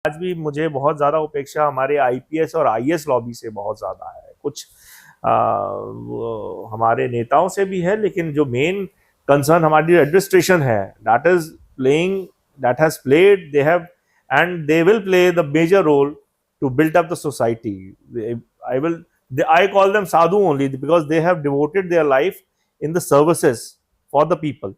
आज भी मुझे बहुत ज़्यादा उपेक्षा हमारे आईपीएस और आईएएस लॉबी से बहुत ज़्यादा है, कुछ हमारे नेताओं से भी है, लेकिन जो मेन कंसर्न हमारी एडमिनिस्ट्रेशन है, that is playing, that has played, they have and they will play the major role to build up the society. I call them sadhu only because they have devoted their life in the services for the people.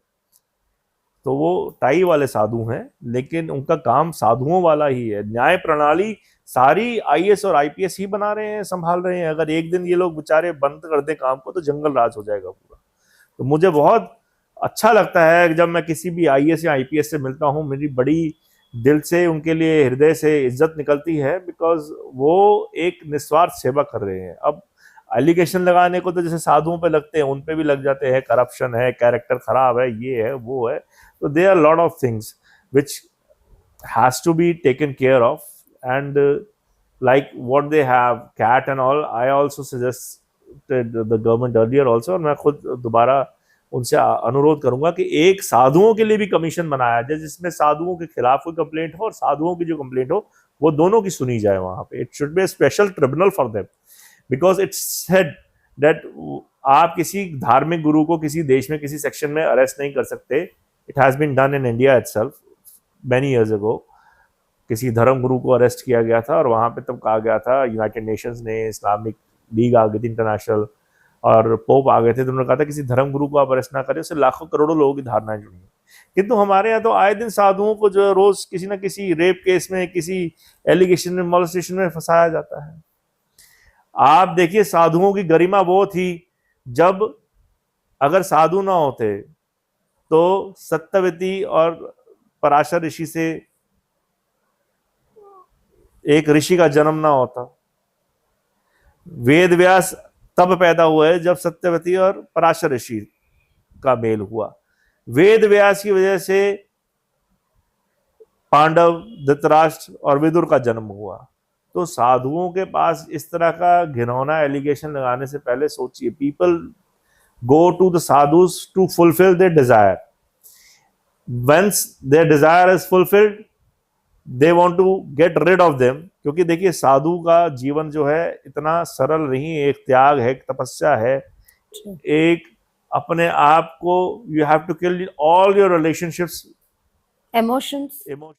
तो वो tie वाले साधु हैं, लेकिन उनका काम साधुओं वाला ही है। न्याय प्रणाली सारी आईएएस और आईपीएस ही बना रहे हैं, संभाल रहे हैं। अगर एक दिन ये लोग बेचारे बंद कर दें काम को तो जंगल राज हो जाएगा पूरा। तो मुझे बहुत अच्छा लगता है जब मैं किसी भी आईएएस या आईपीएस से मिलता हूँ, मेरी बड़ी दिल से उनके लिए, हृदय से इज्जत निकलती है, बिकॉज वो एक निस्वार्थ सेवा कर रहे हैं। अब एलिगेशन लगाने को तो जैसे साधुओं पे लगते हैं, उन पे भी लग जाते हैं, करप्शन है, कैरेक्टर खराब है, ये है, वो है। तो there are lot of things which has to be taken care of, and like what they have, CAT and all, I also suggested the government earlier also, और मैं खुद दोबारा उनसे अनुरोध करूंगा कि एक साधुओं के लिए भी कमीशन बनाया जाए, जिसमें साधुओं के खिलाफ कोई कंप्लेंट हो और साधुओं की जो कंप्लेंट हो वो दोनों की सुनी जाए वहां पे। It should be a special tribunal for them, because it's said that आप किसी धार्मिक गुरु को किसी देश में किसी सेक्शन में अरेस्ट नहीं कर सकते। It has been done in India itself many years ago. किसी धर्म गुरु को अरेस्ट किया गया था और वहां पे तब कहा गया था, यूनाइटेड नेशंस ने, इस्लामिक लीग आ गई थी इंटरनेशनल, और पोप आ गए थे, तो उन्होंने कहा था किसी धर्म गुरु को आप अरेस्ट ना करें, उससे लाखों करोड़ों लोगों की धारणाएं जुड़ी हैं। किंतु हमारे यहाँ तो आए दिन साधुओं को जो रोज किसी ना किसी रेप केस में, किसी एलिगेशन में, मॉलेस्टेशन में फंसाया जाता है। आप देखिए, साधुओं की गरिमा वो थी जब अगर साधु ना होते तो सत्यवती और पराशर ऋषि से एक ऋषि का जन्म ना होता। वेद व्यास तब पैदा हुए जब सत्यवती और पराशर ऋषि का मेल हुआ। वेद व्यास की वजह से पांडव, धृतराष्ट्र और विदुर का जन्म हुआ। तो साधुओं के पास इस तरह का घिनौना एलिगेशन लगाने से पहले सोचिए। People go to the sadhus to fulfil their desire. Once their desire is fulfilled, they want to get rid of them. क्योंकि देखिए, साधु का जीवन जो है इतना सरल नहीं, एक त्याग है, एक तपस्या है, एक अपने आप को, you have to kill all your relationships, emotions